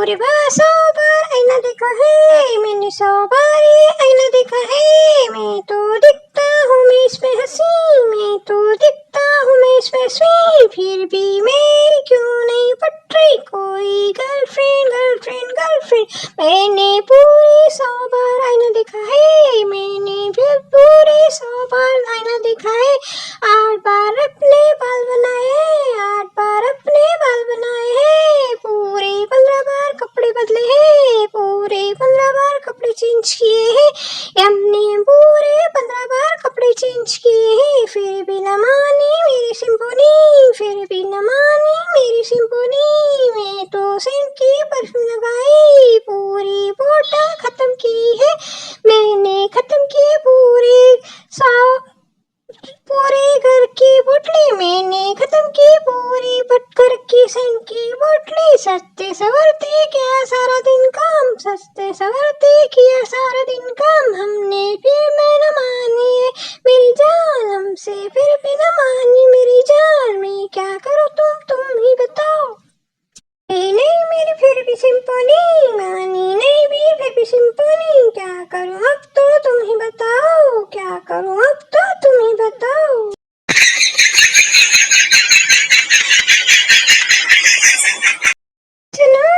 पूरे 100 बार आईना देखा है मैंने, 100 बार ये आईना देखा है। मैं तो दिखता हूँ मैं इसमें हंसी, मैं तो दिखता हूँ मैं इसमें स्वीट, फिर भी मेरी क्यों नहीं पट रही कोई गर्लफ्रेंड गर्लफ्रेंड गर्लफ्रेंड। मैंने पूरे 100 बार आईना देखा है, मैंने फिर पूरे 100 बार आईना देखा है। 8 बार अपने बाल बनाए हैं, 8 बार अपने बाल बनाए हैं। पूरे 15 बार कपड़े बदले हैं, पूरे 15 बार कपड़े चेंज किए हैं। हमने पूरे 15 बार कपड़े चेंज किए हैं। फिर भी न मानी मेरी सिंफोनी, फिर भी न मानी मेरी सिंफोनी। मैं तो सेंट की परफ्यूम लगाई, पूरी बोतल खत्म की है मैंने, खत्म किए पूरे 100, पूरे घर की बोतलें मैंने खत्म की, पूरी घर की सेंट की बोतलें। सस्ते सवरते किया सारा दिन काम, सस्ते सवरते किया सारा दिन काम। हमने फिर भी न मानी है मेरी जान, हमसे फिर भी न मानी मेरी जान। मैं क्या करूँ तुम ही बताओ। नहीं मेरी फिर भी सिंफोनी मानी, नहीं भी फिर भी सिंफोनी। क्या करूँ अब तो तुम ही बताओ, क्या करूँ अब तो तुम ही बताओ। सुनो,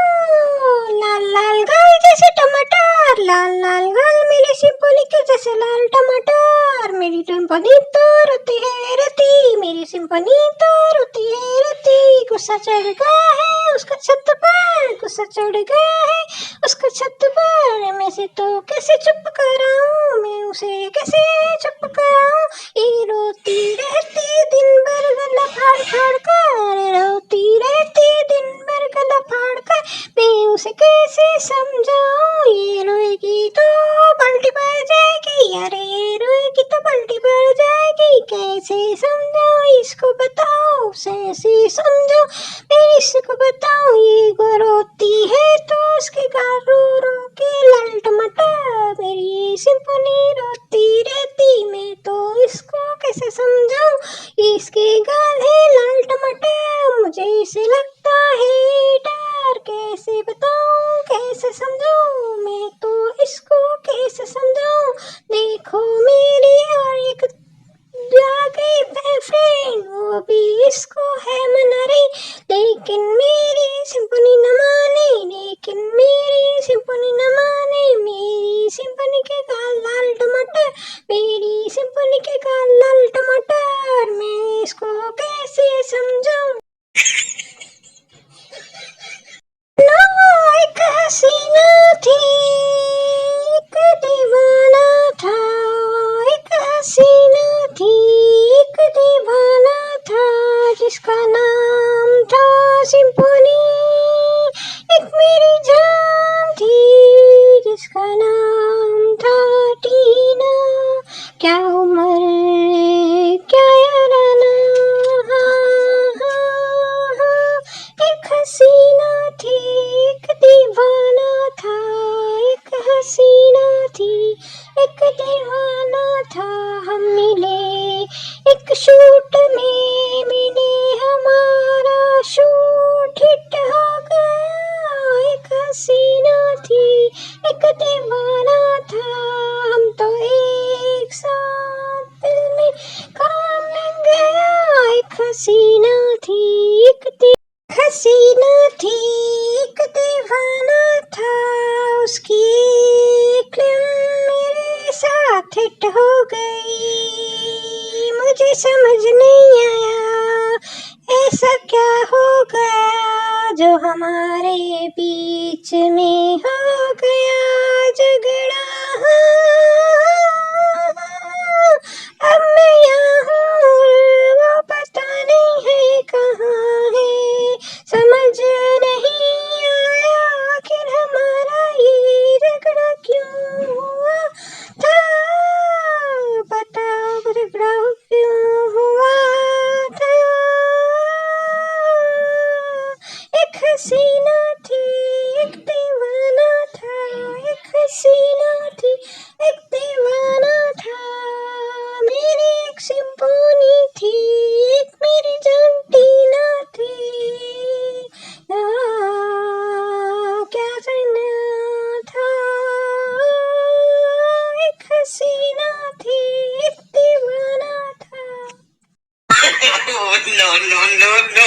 लाल लाल गाल जैसे टमाटर, लाल लाल गाल मेरी सिंफोनी के जैसे लाल टमाटर। मेरी सिंफोनी तो रोती है रोती, मेरी सिंफोनी तो रोती है रोती। गुस्सा चढ़ गया है उसका छत पर, गुस्सा चढ़ गया है उसका छत पर। मैं से तो कैसे चुप कराऊं, मैं उसे कैसे चुप कराऊं। ये रोती रहती दिन भर गला फाड़ फाड़ कर, रोती रहती दिन भर गला फाड़ कर। मैं उसे कैसे समझाऊं, ये रोएगी तो पलटी पड़ जाएगी, अरे ये रोएगी तो पलटी पड़ जाएगी। कैसे समझाऊं इसको बताओ, कैसे समझाऊं मैं इसको बताऊं। ये रोती है तो उसके गाल रो रो के लाल टमाटर। मेरी ये सिंफोनी रोती रहती, मैं तो इसको कैसे समझाऊं। इसके गाल है लाल टमाटर, मुझे इसे लगता है डर। कैसे बताऊं कैसे समझाऊं, मैं तो इसको कैसे समझाऊं। देखो मेरी और एक आ गई फ्रेंड, वो भी इसको है मना रही, लेकिन मेरी सिंफोनी न माने, लेकिन मेरी सिंफोनी न माने। मेरी सिंफोनी के गाल लाल टमाटर, मेरी सिंफोनी के गाल लाल टमाटर। मैं इसको कैसे समझाऊं। एक हसीना थी एक दीवाना था, एक हसीना थी एक दीवाना था, जिसका नाम था सिंफोनी। एक मेरी जान थी जिसका नाम था टीना। क्या उम्र क्या याराना, हाँ, हाँ, हाँ। एक हसीना थी एक दीवाना था, एक हसीना थी एक दीवाना था। हम मिले एक शूट में, मिले हमारा शूट हिट हो गया। एक हसीना थी एक दीवाना था, हम तो एक साथ दिल में काम लग गया। एक हसीना थी एक हसीना थी एक दीवाना था, उसकी एक मेरे साथ हिट हो गई। मुझे समझ नहीं आया ऐसा क्या हो गया, जो हमारे बीच में हो गया झगड़ा। अब मैं यहाँ हूँ वो पता नहीं है कहाँ है, समझ नहीं आया आखिर हमारा ये झगड़ा क्यों हुआ था। बताओ झगड़ा क्यों हुआ था। एक हसीना थी एक दीवाना था, दीवाना थे, दीवाना था। No, no, no, no.